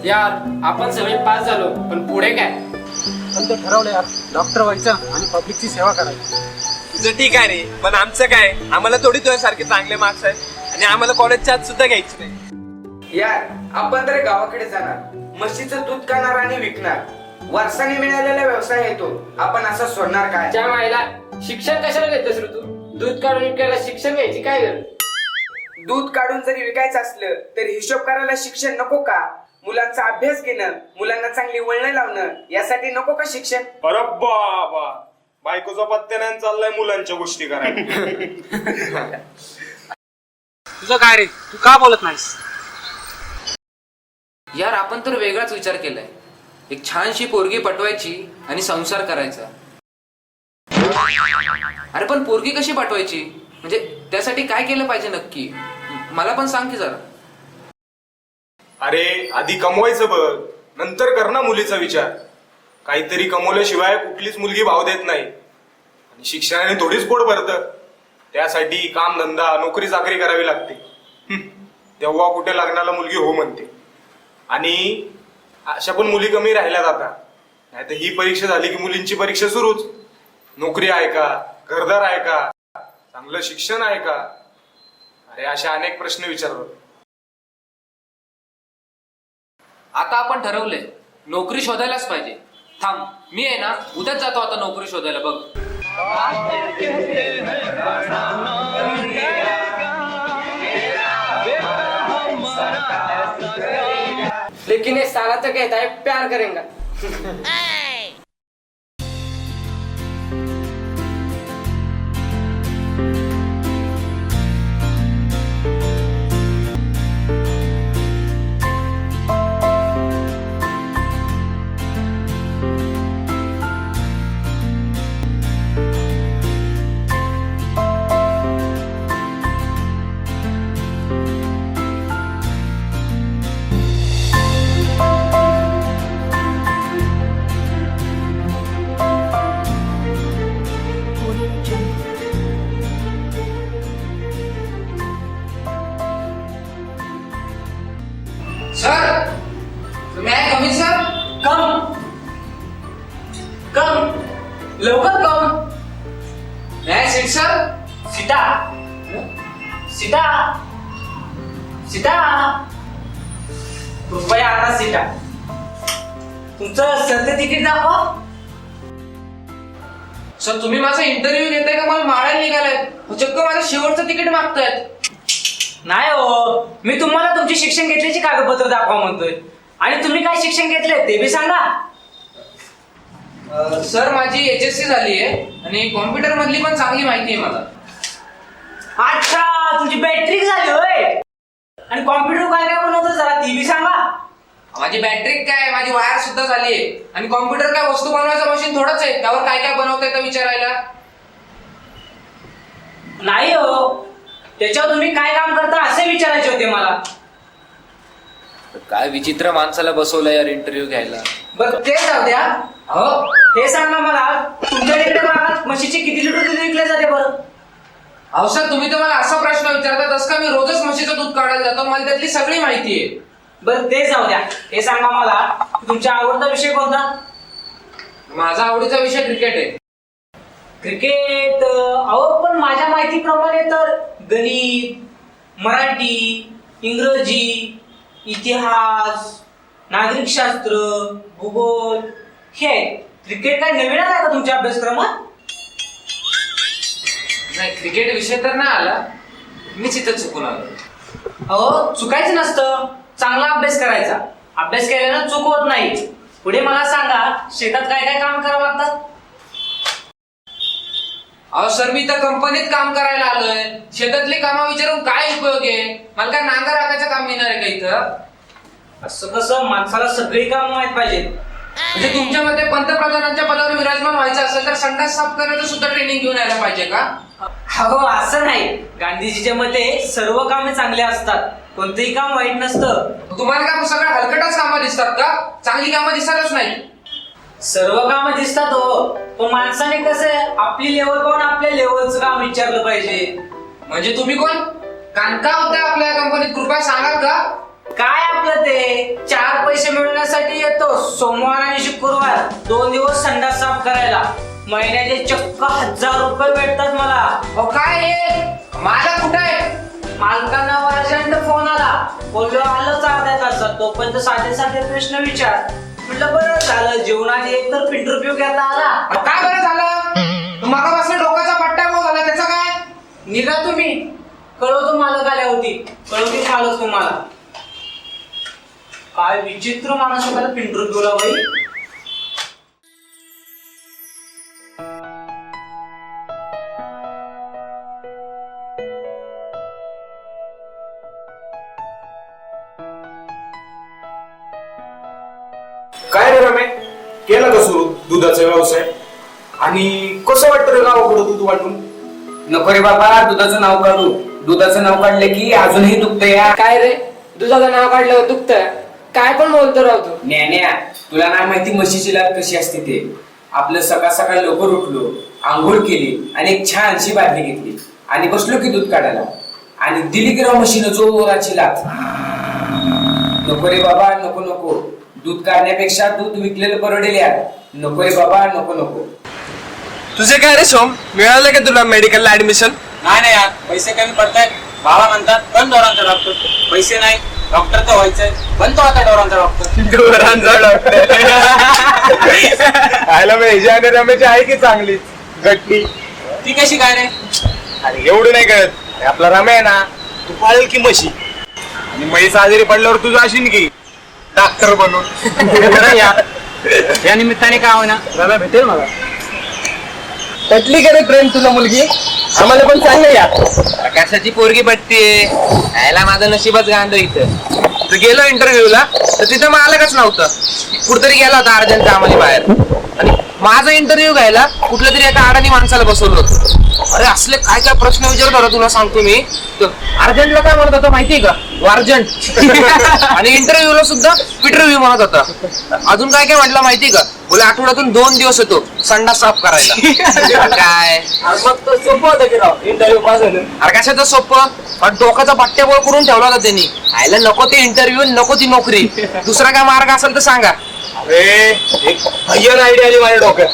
यार आपण सगळे पास झालो, पण पुढे काय? पण ते ठरवलं यार, डॉक्टर व्हायचं आणि पब्लिकची सेवा करायची. तुझं ठीक आहे रे, पण आमचं काय? आम्हाला थोडी तुझ्यासारखे चांगले मार्क्स आहेत आणि आम्हाला कॉलेजच्या आत सुद्धा घ्यायचं नाही. यार आपण तर गावाकडे जाणार, म्हशीचं दूध काढणार आणि विकणार. वारसाने मिळालेला व्यवसाय आहे तो, आपण असं सोडणार काय? त्या मायला शिक्षण कशाला घेतोस रे तू? दूध काढून विकायला शिक्षण घ्यायची काय गरज? दूध काढून जरी विकायचं असलं तरी हिशोब करायला शिक्षण नको का? मुलांचा अभ्यास घेणं, मुलांना चांगली वळण लावणं, यासाठी नको का शिक्षण? अरे बाबा, बायकोचा पत्ते नाही चाललाय मुलांच्या गोष्टी करायला. तुझं काय रे, तू का बोलत नाहीस? यार आपण तर वेगळाच विचार केलाय. एक छानशी पोरगी पटवायची आणि संसार करायचा. अरे पण पोरगी कशी पाठवायची? म्हणजे त्यासाठी काय केलं पाहिजे नक्की? मला पण सांग की जरा. अरे आधी कमवायचं बघ, नंतर कर ना मुलीचा विचार. काहीतरी कमवल्याशिवाय कुठलीच मुलगी भाव देत नाही. आणि शिक्षणाने थोडीच पोट भरतं. त्यासाठी काम धंदा नोकरी चाकरी करावी लागते. तेव्हा कुठे लग्नाला मुलगी हो म्हणते. आणि अशा पण मुली कमी राहिल्या जातात. नाही तर ही परीक्षा झाली की मुलींची परीक्षा सुरूच. नोकरी आहे का, घरदार आहे का, चांगलं शिक्षण आहे का? अरे असे अनेक प्रश्न विचारतात. आता आपण ठरवलंय नोकरी शोधायलाच पाहिजे. थांब, मी आहे ना उद्याच जातो आता नोकरी शोधायला. बघ लेकिन ये साला तो कहता है प्यार करेंगा. सर, तुम्ही आहे कमी सर? कम कम लवकर कम. नाही सीट सर. सीटा सीटा सीटा कृपया आता सीटा. तुमचं सत्य तिकीट दाखवा. सर तुम्ही माझा इंटरव्ह्यू घेताय का मला मारायला निघालाय? चक्क माझं शेवटचं तिकीट मागतायत. नाही हो, मी तुम्हाला तुमची शिक्षण घेतल्याची कागदपत्र दाखवा म्हणतोय. आणि तुम्ही काय शिक्षण घेतले ते बी सांगा. सर माझी HSC झाली आहे आणि कॉम्प्युटर मधली पण चांगली माहिती आहे मला. अच्छा, तुमची बॅटरी झाली होय. आणि कॉम्प्युटर काय काय बनवतो जरा ती बी सांगा. माझी बॅटरी काय, माझी वायर सुद्धा झाली आहे. आणि कॉम्प्युटर काय वस्तू बनवायचं मशीन थोडंच आहे, त्यावर काय काय बनवता येतं विचारायला. नाही हो, त्याच्यावर तुम्ही काय काम करता असे विचारायचे होते मला. काय विचित्र माणसाला बसवलं यार इंटरव्ह्यू घ्यायला. बरं ते जाऊ द्या. हो, हे सांगा मला, तुमच्या तिकडे भागात म्हशीचे किती लिटर दूध विकले जाते बरं? अहो सर तुम्ही तर मला असा प्रश्न विचारता तसं का मी रोजच म्हशीचं दूध काढायला जातो, मला त्यातली सगळी माहिती आहे. बरं ते जाऊ द्या. हे सांगा मला, तुमचा आवडता विषय कोणता? माझा आवडीचा विषय क्रिकेट आहे. क्रिकेट? अहो पण माझ्या माहितीप्रमाणे तर गणित, मराठी, इंग्रजी, इतिहास, नागरिकशास्त्र, भूगोल हे आहेत. क्रिकेट काय नवीन आहे का तुमच्या अभ्यासक्रमात? नाही क्रिकेट विषय तर नाही आला, मीच इथं चुकून आलो. अहो चुकायचं नसतं, चांगला अभ्यास करायचा. अभ्यास केल्यानं चूक होत नाही. पुढे मला सांगा, शेतात काय काय काम करावं लागतात? अहो सर मी तर कंपनीत काम करायला आलोय. शेतातली कामं विचारून काय उपयोग आहे? मला काय नांगर राखायचं काम मिळणार आहे का इथं? असं कसं? माणसाला सगळी काम माहित पाहिजेत. म्हणजे तुमच्या मते पंतप्रधानांच्या पदावर विराजमान व्हायचं असेल तर संडास साफ करण्याचं सुद्धा ट्रेनिंग घेऊन यायला पाहिजे का? हो असं नाही. गांधीजीच्या मते सर्व कामे चांगली असतात, कोणतंही काम वाईट नसतं. तुम्हाला काय सगळ्या हलकटच कामं दिसतात का? चांगली कामं दिसतच नाही. सर्व कामं दिसतात हो, पण माणसाने कसं आपली लेवल पाहून आपल्या लेवलचं काम विचारलं पाहिजे. म्हणजे तुम्ही कोण? कानका होता आपल्या कंपनीत, कृपया सांगाल का? काय आपलं ते 4 पैसे मिळवण्यासाठी येतो सोमवार आणि शुक्रवार 2 दिवस संडास साफ करायला. महिन्याचे चक्क 1000 रुपये भेटतात मला. अहो काय हे? मालक कुठं आहे? मालकांना अर्जंट फोन आला. बोललो आलोच अर्ध्या तासात. तोपर्यंत साधे साधे प्रश्न विचार. म्हटलं बरं झालं जेवणाने एक तर इंटरव्ह्यू घेता आला. अहो, काय बरं झालं? मागापासून डोक्याचा पट्टा भाऊ झाला त्याचं काय? निघा तुम्ही. कळवतो मालक आल्या होती. कळवतील मालक तुम्हाला. काय विचित्र माणूस होता इंटरव्ह्यूला बाई. काय रे रमे, केला का सुरू दुधाचा व्यवसाय? आणि कसं वाटतं रे गावाकडं दूध वाटून? नको रे बाबा दुधाचं नाव काढू. दुधाचं नाव काढलं की अजूनही दुखतं या. काय रे दुधाचं नाव काढल्यावर दुखतं? काय पण बोलतो राहतो. ज्ञान्या, तुला नाही माहिती म्हशीची लाट कशी असते ते. आपलं सकाळ सकाळ लवकर उठलो, आंघोळ केली आणि एक छानशी बादली घेतली आणि बसलो की दूध काढायला आणि दिली की राव म्हशीनं जोराची लाट. नको रे बाबा नको नको. दूध काढण्यापेक्षा दूध विकलेलं परवडेल यार. नको रे बाबा नको नको. तुझे काय रे सोम, मिळालं का तुला मेडिकलला ऍडमिशन? नाही नाही यार, पैसे कमी पडतायत. बाबा म्हणतात पण डोरांचा डॉक्टर. पैसे नाही, डॉक्टर तर व्हायचंय. बनतो आता डोरांचा डॉक्टर. डोरांचा डॉक्टर. आयला मेजा आणि रमेश आहे की चांगली गट्टी. ती कशी काय रे? अरे एवढं नाही कळत. अरे आपला रमे आहे ना, तू पाळेल की म्हशी आणि म्हैस आजारी पडल्यावर तुझं अशीन की डॉक्टर बनून. या निमित्ताने काय होईना रम्या भेटेल मला. पटली का रे प्रेम तुला मुलगी? आम्हाला पण सांग या. कशाची पोरगी पटतीये? यायला माझं नशीबच गांड इथं. तर गेलो इंटरव्ह्यूला तर तिथं मालकच नव्हतं. कुठतरी गेला होता अर्जंट कामाने बाहेर आणि माझा इंटरव्ह्यू घ्यायला कुठल्या तरी एका अडाणी माणसाला बसवलं होतं. अरे असले काय काय प्रश्न विचारत होता तुला सांगतो मी. अर्जंटला काय म्हणत होता माहितीये का? अर्जंट. आणि इंटरव्ह्यूला सुद्धा इंटरव्ह्यू म्हणत होता. अजून काय काय म्हटलं माहितीये का? बोले आठवड्यातून 2 दिवस येतो संडास साफ करायला. काय मग तो सोपं होतं की राव इंटरव्ह्यू पास झालं. अरे कशाचं सोपं? पण डोक्याचा पट्ट्याबोळ करून ठेवला होता त्यांनी. आयला नको ते इंटरव्ह्यू नको ती नोकरी. दुसरा काय मार्ग असेल तर सांगा. अरे एक भय्यन आयडिया आली माझ्या डोक्यात.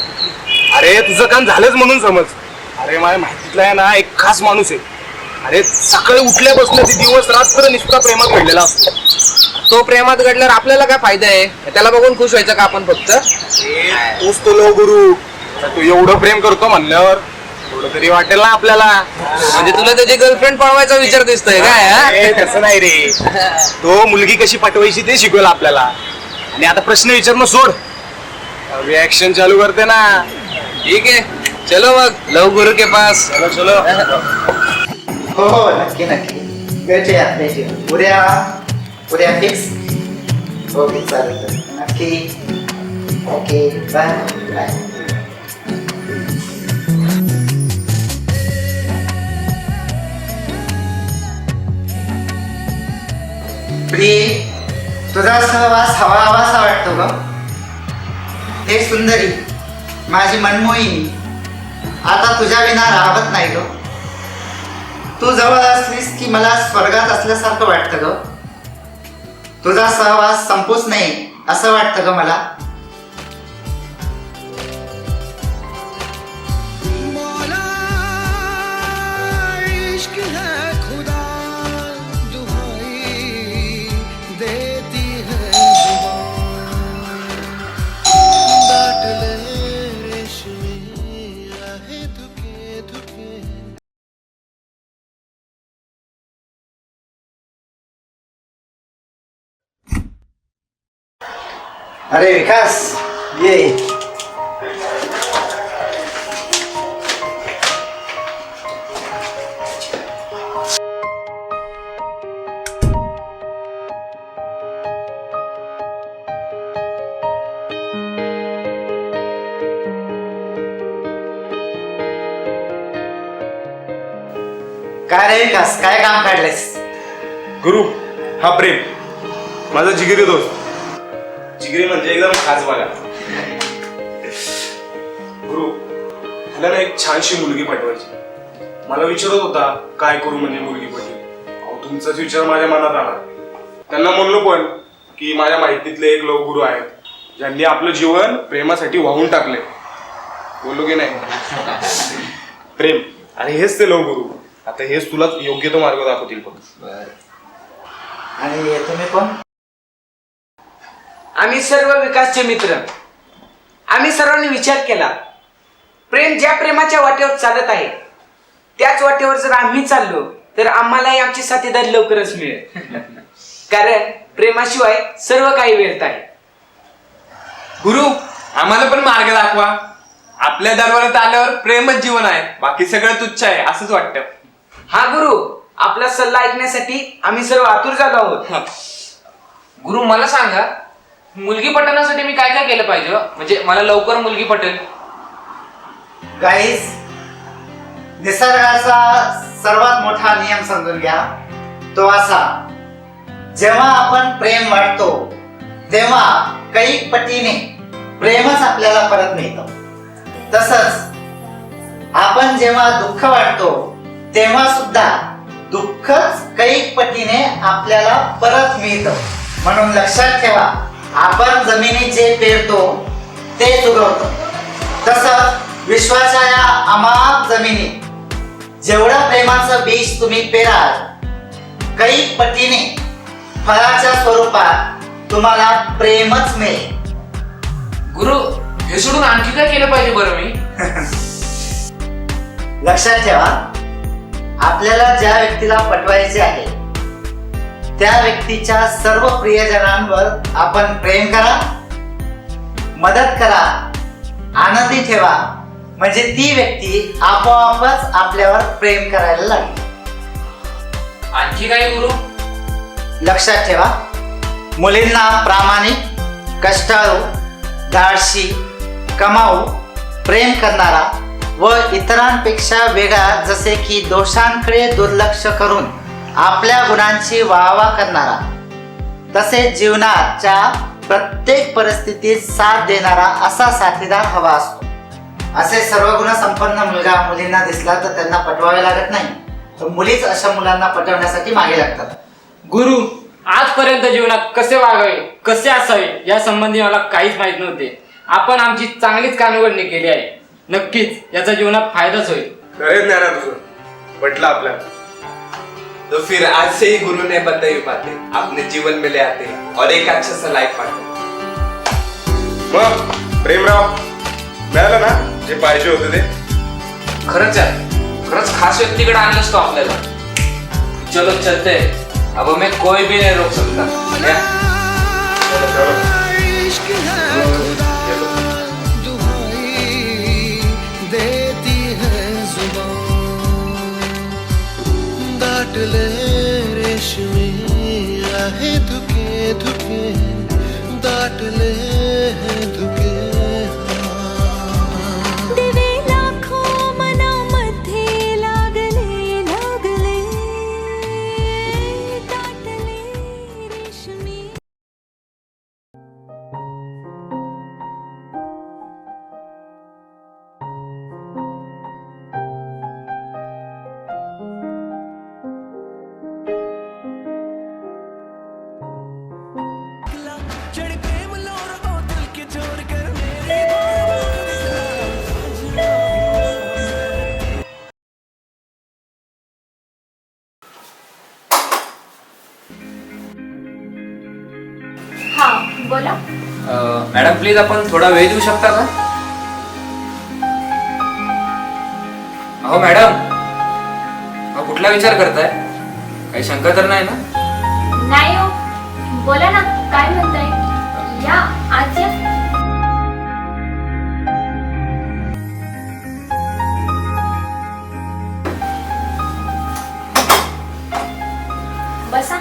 अरे तुझं काम झालंच म्हणून समज. अरे माझ्या माहितीतला आहे ना एक खास माणूस आहे. अरे सकाळी उठल्यापासून ती दिवस रात्र नुसता प्रेमात घडलेला असतो. तो प्रेमात घडल्यावर आपल्याला काय फायदा आहे? त्याला बघून खुश व्हायचं का आपण फक्त? तूच तो लो गुरु. आता तू एवढं प्रेम करतो म्हणल्यावर थोडं तरी वाटेल ना आपल्याला. म्हणजे तुला त्याची गर्लफ्रेंड पळवायचा विचार दिसतोय काय? हा? अरे, तसं नाही रे. तो मुलगी कशी पटवायची ते शिकवेल आपल्याला. आणि आता प्रश्न विचारणं सोड, रिॲक्शन चालू करते ना. ठीक आहे चलो मग लव गुरु के पास. चलो चलो. हो हो नक्की नक्की भेटूया भेटूया उद्या उद्या फिक्स. ओके चालेल चालेल. नक्की. Okay bye bye. प्रिये तुझा सहवास हवा हवासा वाटतो ग. हे सुंदरी माझी मनमोहिनी आता तुझ्या विना राहत नाही ग. तू जवळ असलीस की मला स्वर्गात असल्यासारखं वाटतं ग. तुझा सहवास संपूच नाही असं वाटतं ग मला. अरे विकास ये. काय रे विकास काय काम काढलेस? गुरु हा प्रेम माझा जिगरी दोस्त. जिगरी म्हणजे एकदम खास बघा. गुरु ह्याला ना एक छानशी मुलगी पाठवायची. मला विचारत होता काय करू म्हणजे मुलगी पटली. अहो तुमचाच विचार माझ्या मनात आला. त्यांना म्हणलो पण की माझ्या माहितीतले एक लवगुरू आहेत ज्यांनी आपलं जीवन प्रेमासाठी वाहून टाकले. बोललो की नाही? प्रेम, आणि हेच ते लवगुरू. आता हेच तुला योग्य तो मार्ग दाखवतील बघ. आणि तुम्ही पण आम्ही सर्व विकासचे मित्र. आम्ही सर्वांनी विचार केला, प्रेम ज्या प्रेमाच्या वाटेवर चालत आहे त्याच वाटेवर जर आम्ही चाललो तर आम्हालाही आमची साथीदार लवकरच मिळेल. कारण प्रेमाशिवाय सर्व काही व्यर्थ आहे. गुरु, आम्हाला पण मार्ग दाखवा. आपल्या दरबारात आल्यावर प्रेमच जीवन आहे, बाकी सगळं तुच्छ आहे असंच वाटतं. हा गुरु, आपला सल्ला ऐकण्यासाठी आम्ही सर्व आतुर झालो आहोत. गुरु मला सांगा, मुलगी पटवण्यासाठी मी काय काय केलं पाहिजे, म्हणजे मला लवकर मुलगी पटेल? गाईज, निसर्गाचा सर्वात मोठा नियम समजून घ्या. तो असा, जेव्हा आपण प्रेम वाटतो तेव्हा कैक पटीने प्रेमच आपल्याला परत मिळतं. तसंच आपण जेव्हा दुःख वाटतो तेव्हा सुद्धा दुःखच कैक पटीने आपल्याला परत मिळतं. म्हणून लक्षात ठेवा, आपण जमिनीत जे पेरतो तेच उगवतं. तसंच विश्वाच्या या अमाप जमिनीत जेवढं प्रेमाचं बीज तुम्ही पेराल, कैक पटीने फळाच्या स्वरूपात तुम्हाला प्रेमच मिळेल. गुरु, हे सोडून आणखी काय केलं पाहिजे बरं मी? लक्षात ठेवा, आपल्याला ज्या व्यक्तीला पटवायचे आहे त्या व्यक्तीच्या सर्व प्रियजनांवर आपण प्रेम करा, मदत करा, आनंदी ठेवा. म्हणजे ती व्यक्ती आपोआपच आपल्यावर प्रेम करायला लागेल. आणखी काय गुरु? लक्षात ठेवा, मुलींना प्रामाणिक, कष्टाळू, धाडशी, कमाऊ, प्रेम करणारा व इतरांपेक्षा वेगळा, जसे की दोषांकडे दुर्लक्ष करून आपल्या गुणांची वाहवा करणारा, तसेच जीवनाच्या प्रत्येक परिस्थितीत साथ देणारा असा साथीदार हवा असतो. असे सर्व गुण संपन्न मुलगा मुलींना दिसला तर त्यांना पटवावे लागत नाही, तर मुलीच अशा मुलांना पटवण्यासाठी मागे लागतात. गुरु, आजपर्यंत जीवनात कसे वागावे, कसे असावे या संबंधी मला काहीच माहित नव्हते. आपण आमची चांगलीच कानउघडणी केली आहे. नक्कीच याचा जीवनात फायदाच होईल. खरे ज्ञाना तुझं पटलं आपल्याला. तो फिर आज से ही गुरु ने बताई बातें अपने जीवन में ले आते और एक अच्छा सा लाइफ पार्टनर. मग प्रेमराव, मिळालं ना जे पाहिजे होतं ते? खरंच आहे, खरंच खास व्यक्तीकडे आणलंच तो आपल्याला. चलो चलते, अब हमें कोई भी नहीं रोक सकता. या? चलो, चलो. हा बोला. मॅडम प्लीज आपण थोडा वेळ देऊ शकता का? अहो मॅडम, कुठला विचार करताय? काही शंका तर नाही ना? नाही हो, बोला ना, काय म्हणताय? या आज या. बसा.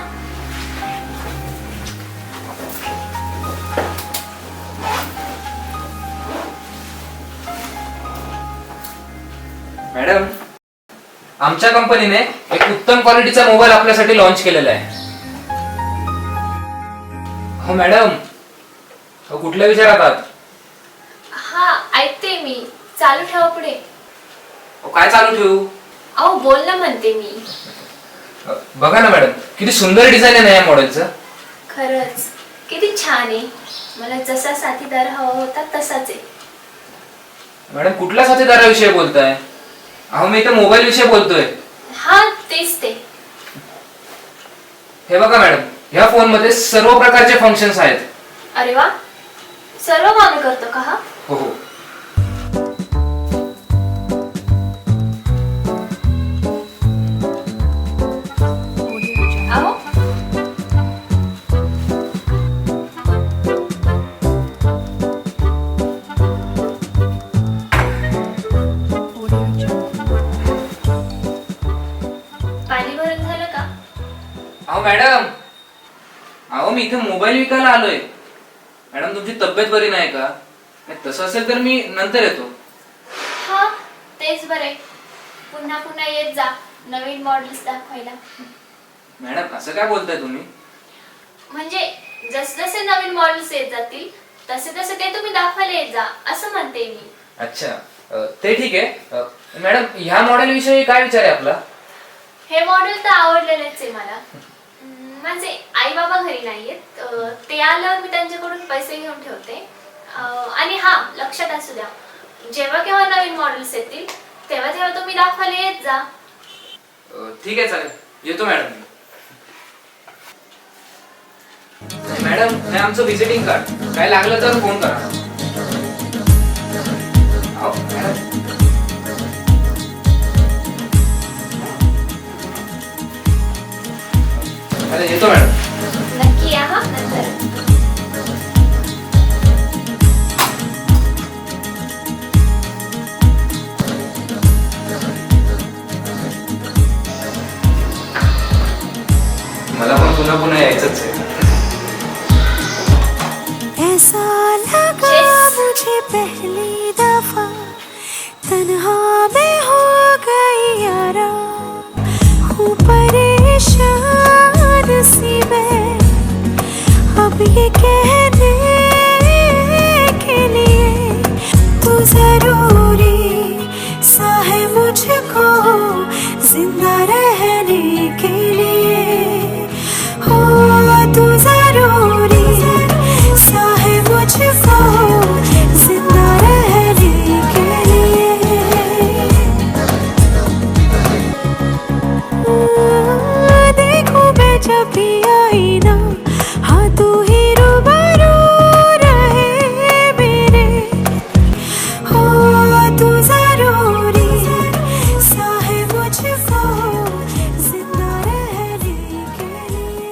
मॅडम, आमच्या कंपनीने एक उत्तम क्वालिटीचा मोबाईल आपल्यासाठी लॉन्च केलेला आहे. हो मॅडम, कुठल्या विचारात आहात? हा ऐकते मी, चालू ठेवा पुढे. काय चालू ठेवू? अहो बोल ना म्हणते मी. बघा ना मॅडम, किती सुंदर डिझाईन आहे ना या मॉडेलचं. खरंच किती छान आहे. मला जसा साथीदार हवा होता तसाच आहे. मॅडम कुठल्या साथीदाराविषयी बोलताय? अहो मी इथं मोबाईल विषयी बोलतोय. हा तेच ते. हे बघा मॅडम, ह्या फोन मध्ये सर्व प्रकारचे फंक्शन्स आहेत. अरे वा, सर्व कामे करतो का हा? हो हो. अहो पाणी भरून झालं का? अहो मॅडम, अहो मी इथे मोबाईल विकायला आलोय. मॅडम तुमची तब्येत बरी नाही का? नाही, तसं असेल तर मी नंतर येतो. हा तेच बरे. पुन्हा पुन्हा येत जा नवीन मॉडेल्स दाखवायला. मॅडम असं काय बोलताय तुम्ही? म्हणजे जसजसे नवीन मॉडेल्स येत जातील तसे तसे ते तुम्ही दाखवायला येत जा असं म्हणते मी. अच्छा, ते ठीक आहे. मॅडम ह्या मॉडेल विषयी काय विचार आहे आपला? हे मॉडेल तर आवडलेलेच आहे मला. म्हणजे आई बाबा घरी नाहीयेत. ते आल्यावर मी त्यांच्याकडून पैसे घेऊन ठेवते. आणि हा लक्षात असू द्या, जेव्हा केव्हा नवीन मॉडेल्स येतील तेव्हा तेव्हा तुम्ही दाखवायला येत जा. ठीक आहे चालेल, येतो मॅडम. मॅडम हे आमचं व्हिजिटिंग कार्ड. काय लागलं तर फोन करा. अहो, मॅडम. अरे येतो मॅडम. नक्की या हा नंतर. मला पण पुन्हा पुन्हा यायचंच आहे. ऐसा लगा मुझे पहली दफा तन्हा में हो गई यारा, हूँ परेशान सी मैं अब ये कहने के लिए तू जरूरी सा है मुझको जिंदा रहने के लिए, हो तू जरूरी सा है मुझको जिंदा रहने के लिए। देखूं मैं जब भी आईना, हाँ तू ही रूबरू रहे मेरे, हो तू जरूरी सा है मुझको जिंदा रहने के लिए।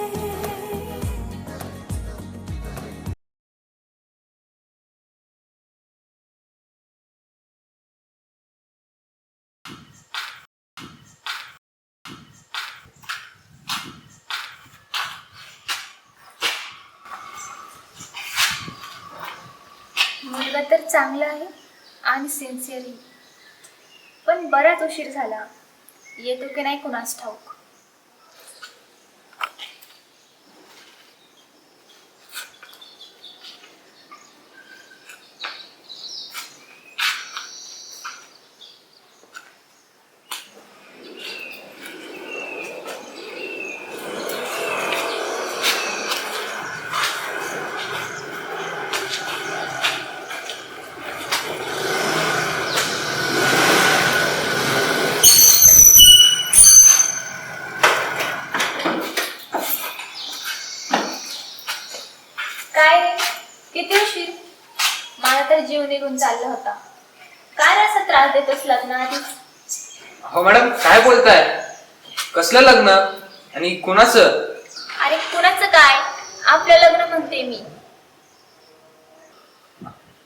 मुलगा तर चांगला आहे आणि सिन्सिअरही, पण बराच उशीर झाला. येतो की नाही कुणास ठाऊक. काय रे, किती उशीर? मला तर जीव निघून चालला होता. काय रे असा त्रास देतोस लग्नाआधीच? हो मॅडम काय बोलताय? कसलं लग्न आणि कुणाचं? अरे कुणाचं काय, आपलं लग्न म्हणते मी.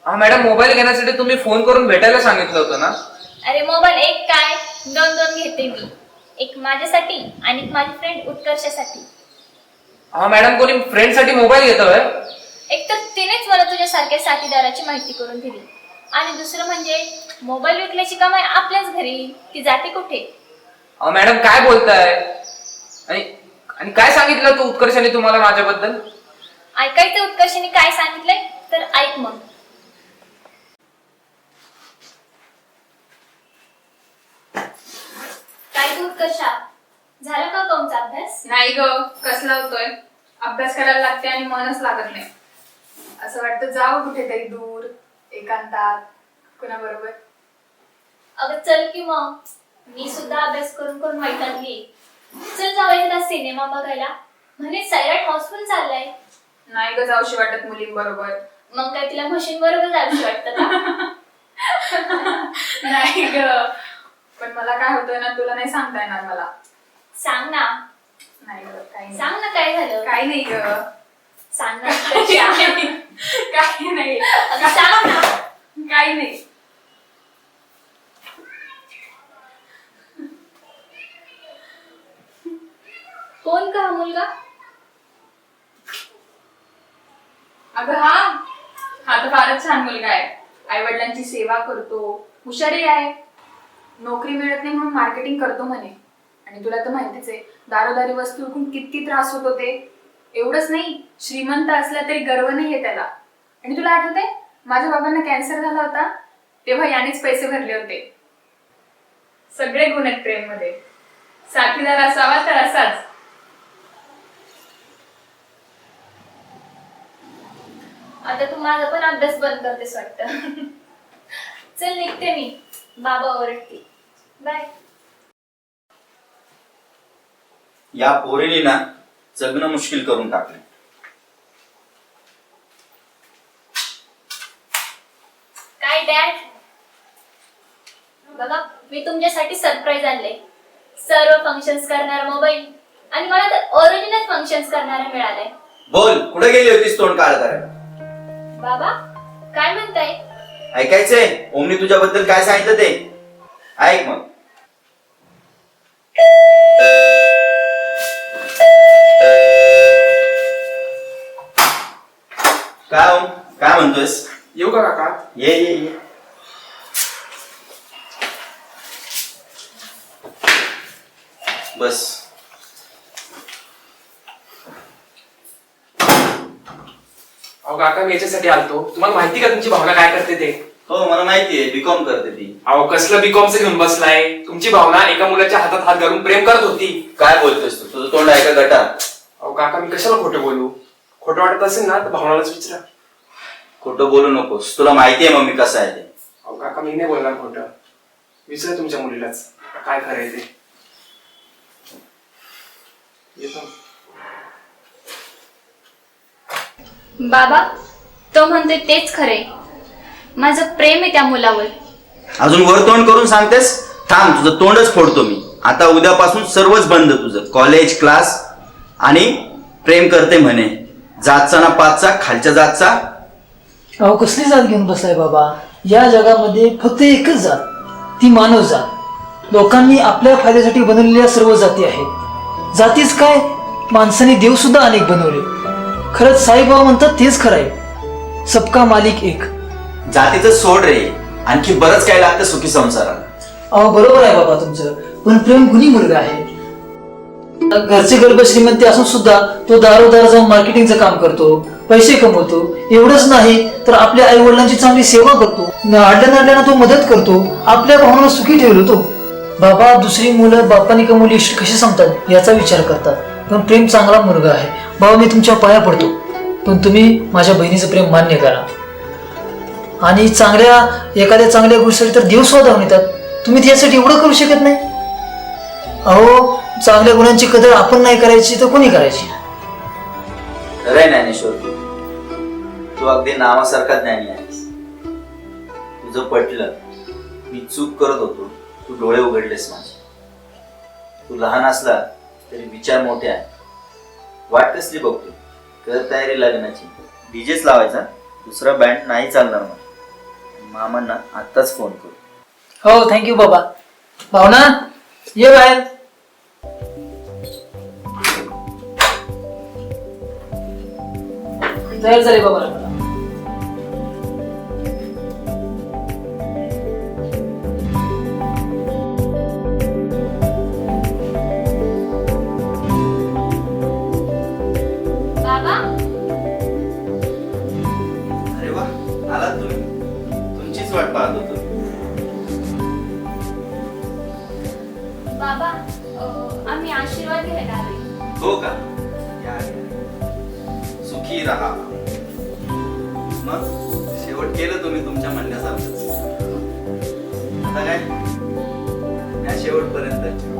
हा मॅडम, मोबाईल घेण्यासाठी तुम्ही फोन करून भेटायला सांगितलं होतं ना? अरे मोबाईल एक काय, दोन दोन घेते मी. एक माझ्यासाठी आणि एक माझी फ्रेंड उत्कर्षासाठी. हा मॅडम, कोणी फ्रेंड साठी मोबाईल घेतोय? एक तर तिनेच मला तुझ्यासारख्या साथीदाराची माहिती करून दिली, आणि दुसरं म्हणजे मोबाईल विकल्याची कमाई आपल्याच घरी, ती जाते कुठे? अहो मॅडम काय बोलताय? आणि काय सांगितलं तू उत्कर्षाने तुम्हाला माझ्याबद्दल? ऐकायचं उत्कर्षाने काय सांगितलंय तर ऐक मग. काय तू उत्कर्षा, झाला का अकाउंटचा अभ्यास? नाही ग, कसला होतोय? अभ्यास करायला लागते आणि मनच लागत नाही. असं वाटतं जावं कुठेतरी दूर एकांतात कुणाबरोबर. अगं चल की मग, मी सुद्धा अभ्यास करून करून वैतागली. चल जाऊ एकदा सिनेमा बघायला. म्हणे सैराट हाऊसफुल चाललाय. नाही ग जाऊशी वाटत मुलींबरोबर. मग काय तिला म्हशीन बरोबर जाऊशी वाटतं का? नाही ग, पण मला काय होतंय ना तुला नाही सांगता येणार मला. सांग ना. नाही ग काही नाही. सांग ना काय झालं. काही नाही ग. सांग ना कशी आहे? काही नाही. अगं सांग ना. काही नाही. कोण का हा मुलगा? अगं हा तर फारच छान मुलगा आहे. आई वडिलांची सेवा करतो, हुशारही आहे. नोकरी मिळत नाही म्हणून मार्केटिंग करतो म्हणे. आणि तुला तर माहितीच आहे दारोदारी वस्तू विकून किती त्रास होतो ते. एवढंच नाही, श्रीमंत असला तरी गर्व नाही आहे त्याला. आणि तुला आठवतंय माझ्या बाबांना कॅन्सर झाला होता तेव्हा यानेच पैसे भरले होते. सगळे गुण आहेत प्रेम मध्ये. साथीदार असावा तर असाच. आता तू माझा पण अभ्यास बंद करतेस वाटतं. चल निघते मी, बाबा ओरडते. बाय. या पोरीने ना जगणं मुश्किल करून टाकले. काय डॅड? बघा मी तुमच्यासाठी सरप्राईज आणले. सर्व फंक्शन्स करणारा मोबाईल आणि मला तर ओरिजिनल फंक्शन्स करणारा मिळालाय. बोल, कुठे गेली होतीस तोंड काळ करायला? बाबा काय म्हणताय? ऐकायचंय ओमनी तुझ्याबद्दल काय सांगितलं ते ऐक मग. काय ओम, काय म्हणतोयस? येऊ का काका? ये ये ये. बस. अहो काका मी याच्यासाठी आलतो. तुम्हाला माहिती का तुमची भावना काय करते ते? हो मला माहितीये, बीकॉम करते ती. अहो कसलं बीकॉमचं घेऊन बसलाय? तुमची भावना एका मुलाच्या हातात हात घालून प्रेम करत होती. काय बोलतोयस तू? तुझं तोंड ऐका गटा. अहो काका मी कशाला खोटं बोलू? खोटं वाटत असेल ना तर भावनालाच विचारा. खोटं बोलू नकोस, तुला माहितीये मग मी कसं आहे ते. अहो काका मी नाही बोलणार खोटं. विचारा तुमच्या मुलीलाच काय खरंय ते. येतो. बाबा तो म्हणतोय तेच खरे. माझं प्रेम आहे त्या मुलावर. अजून वर तोंड करून सांगतेस? थांब, तुझं तोंडच फोडतो मी. आता उद्यापासून सर्वच बंद तुझं. कॉलेज, क्लास आणि प्रेम करते म्हणे. जातचा ना पाचचा, खालच्या जातचा. अहो कसली जात घेऊन बसलाय बाबा? या जगामध्ये फक्त एकच जात, ती मानव जात. लोकांनी आपल्या फायद्यासाठी बनवलेल्या सर्व जाती आहेत. जातीच काय, माणसाने देव सुद्धा अनेक बनवले. खरंच साईबाबा म्हणतात तेच खरं आहे, सबका मालिक एक. जातीचं सोड रे, आणखी बरंच काय लागतं सुखी संसाराला. अहो बरोबर आहे बाबा तुमचं, पण प्रेम गुणी मुलगा आहे. घरचे गर्भ श्रीमंती असून सुद्धा तो दारोदार जाऊन मार्केटिंगचं काम करतो, पैसे कमवतो. एवढंच नाही तर आपल्या आई वडिलांची चांगली सेवा करतो. अडल्या नडल्यानं तो मदत करतो. आपल्या भावना सुखी ठेवतो तो. बाबा दुसरी मुलं बापाने कमवली कशी सांगतात याचा विचार करतात, पण प्रेम चांगला मुलगा आहे. बाबा मी तुमच्या पाया पडतो, पण तुम्ही माझ्या बहिणीचं प्रेम मान्य करा. आणि एखाद्या चांगल्या गोष्टीसाठी तर देव सुद्धा धावून येतात. तुम्ही त्यासाठी एवढं करू शकत नाही? अहो चांगल्या गुणांची कदर आपण नाही करायची तर कोणी करायची? खरंय ज्ञानेश्वर, तू अगदी नावासारखा ज्ञानी आहेस. तुझं पटलं, मी चूक करत होतो, तू डोळे उघडलेस माझे. तू लहान असला तरी विचार मोठे आहे. वाट कसली बघतो? कर तयारी लग्नाची. डीजेच लावायचा, दुसरा बँड नाही चालणार. मामांना आत्ताच फोन करू. हो थँक्यू बाबा. भावना ये बाहेर. तयार झाले बाबा. बाबा अरे वा, आलात तुम्ही. तुमचीच वाट पाहत होतो. बाबा आम्ही आशीर्वाद घ्यायला आलोय. हो का? या, या. राहा. मग शेवट केलं तुम्ही तुमच्या म्हणण्यासारखं. आता काय या शेवटपर्यंत